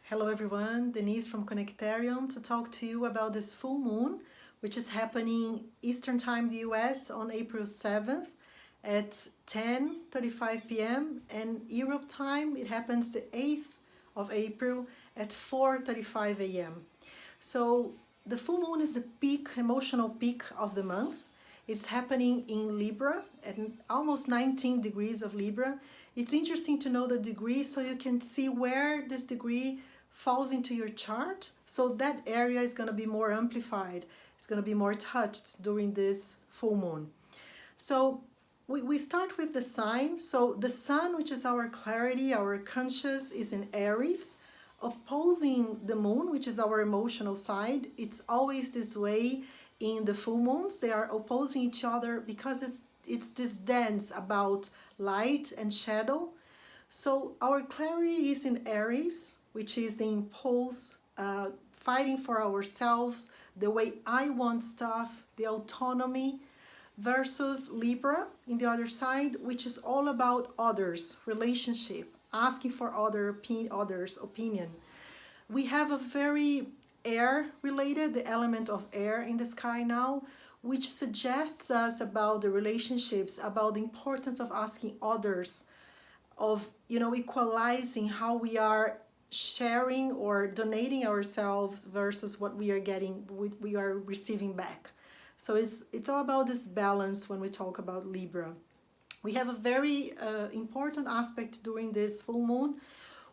Hello everyone, Denise from Connectarium to talk to you about this full moon, which is happening Eastern Time, the US, on April 7th at 10:35 p.m. and Europe time, it happens the 8th of April at 4:35 a.m. So the full moon is the peak, emotional peak of the month. It's happening in Libra at almost 19 degrees of Libra. It's interesting to know the degree so you can see where this degree falls into your chart. So that area is going to be more amplified. It's going to be more touched during this full moon. So we start with the sign. So the sun, which is our clarity, our conscious, is in Aries, opposing the moon, which is our emotional side. It's always this way in the full moons. They are opposing each other because it's this dance about light and shadow. So our clarity is in Aries, which is the impulse, fighting for ourselves, the way I want stuff, the autonomy, versus Libra in the other side, which is all about others, relationship, asking for others' opinion. We have a very air related, the element of air in the sky now, which suggests us about the relationships, about the importance of asking others, of equalizing how we are sharing or donating ourselves versus what we are getting, we are receiving back. So it's all about this balance when we talk about Libra. We have a very important aspect during this full moon,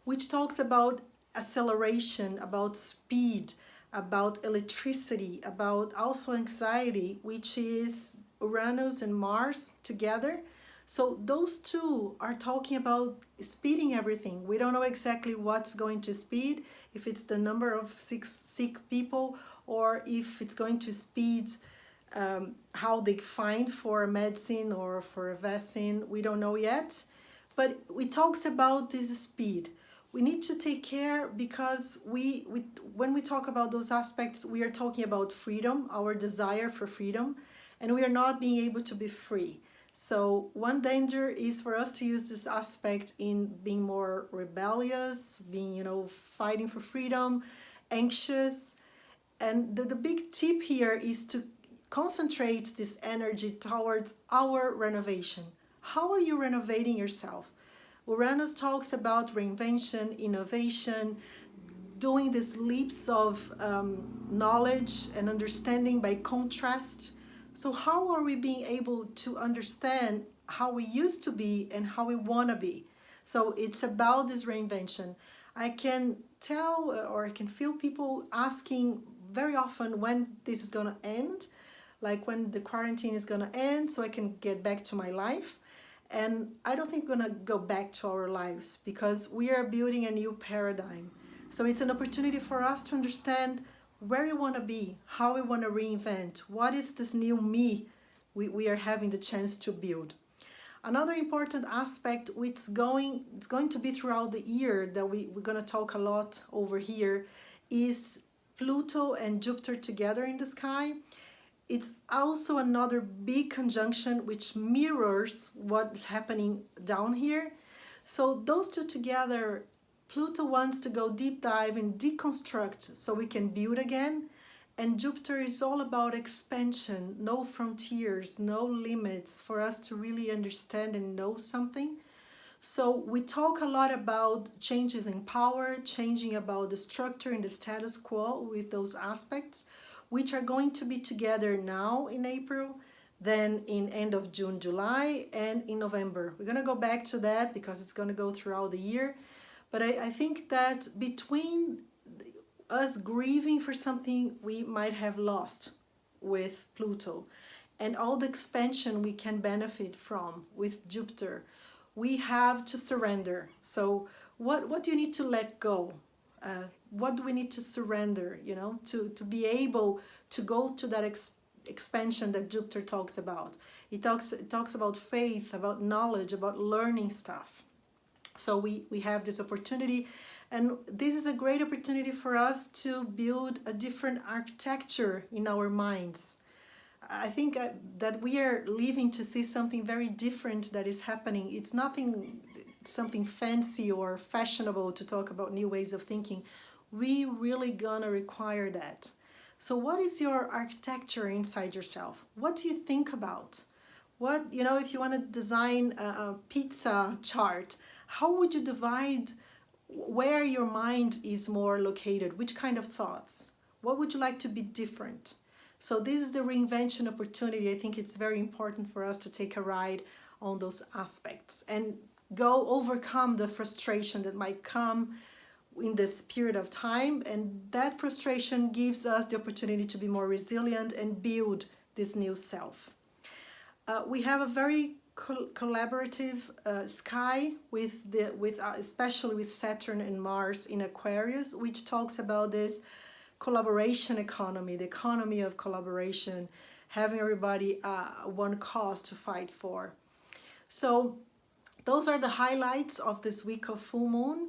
which talks about acceleration, about speed, about electricity, about also anxiety, which is Uranus and Mars together. So those two are talking about speeding everything. We don't know exactly what's going to speed, if it's the number of sick people or if it's going to speed how they find for a medicine or for a vaccine. We don't know yet. But it talks about this speed. We need to take care because when we talk about those aspects, we are talking about freedom, our desire for freedom, and we are not being able to be free. So one danger is for us to use this aspect in being more rebellious, being, fighting for freedom, anxious. And the big tip here is to concentrate this energy towards our renovation. How are you renovating yourself? Uranus talks about reinvention, innovation, doing these leaps of knowledge and understanding by contrast. So how are we being able to understand how we used to be and how we want to be? So it's about this reinvention. I can tell or I can feel people asking very often when this is going to end, like when the quarantine is going to end so I can get back to my life. And I don't think we're going to go back to our lives because we are building a new paradigm. So it's an opportunity for us to understand where we want to be, how we want to reinvent, what is this new me we are having the chance to build. Another important aspect, it's going to be throughout the year that we're going to talk a lot over here, is Pluto and Jupiter together in the sky. It's also another big conjunction which mirrors what's happening down here. So those two together, Pluto wants to go deep dive and deconstruct so we can build again. And Jupiter is all about expansion, no frontiers, no limits for us to really understand and know something. So we talk a lot about changes in power, changing about the structure and the status quo with those aspects, which are going to be together now in April, then in end of June, July, and in November. We're going to go back to that because it's going to go throughout the year. But I think that between us grieving for something we might have lost with Pluto and all the expansion we can benefit from with Jupiter, we have to surrender. So what do you need to let go? What do we need to surrender, to be able to go to that expansion that Jupiter talks about? It talks about faith, about knowledge, about learning stuff. So we have this opportunity, and this is a great opportunity for us to build a different architecture in our minds. I think that we are living to see something very different that is happening. It's something fancy or fashionable to talk about new ways of thinking. We really gonna require that. So what is your architecture inside yourself? What do you think about? What, you know, if you want to design a pizza chart, how would you divide where your mind is more located? Which kind of thoughts? What would you like to be different? So this is the reinvention opportunity. I think it's very important for us to take a ride on those aspects and go overcome the frustration that might come in this period of time, and that frustration gives us the opportunity to be more resilient and build this new self. We have a very collaborative sky with especially with Saturn and Mars in Aquarius, which talks about this collaboration economy, the economy of collaboration, having everybody one cause to fight for. So those are the highlights of this week of full moon.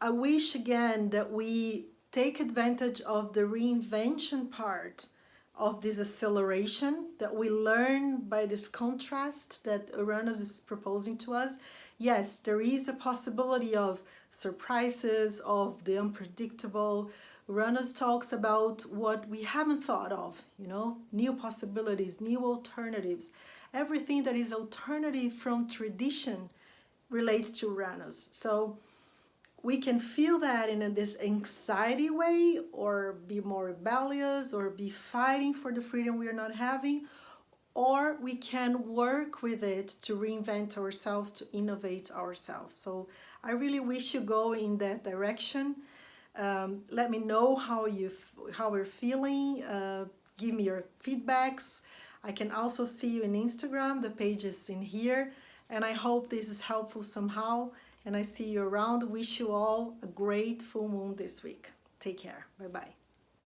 I wish again that we take advantage of the reinvention part of this acceleration, that we learn by this contrast that Uranus is proposing to us. Yes, there is a possibility of surprises, of the unpredictable. Uranus talks about what we haven't thought of, you know, new possibilities, new alternatives. Everything that is alternative from tradition relates to Uranus. So we can feel that in this anxiety way, or be more rebellious, or be fighting for the freedom we are not having, or we can work with it to reinvent ourselves, to innovate ourselves. So I really wish you go in that direction. Let me know how we're feeling. Give me your feedbacks. I can also see you in Instagram. The page is in here. And I hope this is helpful somehow. And I see you around. Wish you all a great full moon this week. Take care. Bye-bye.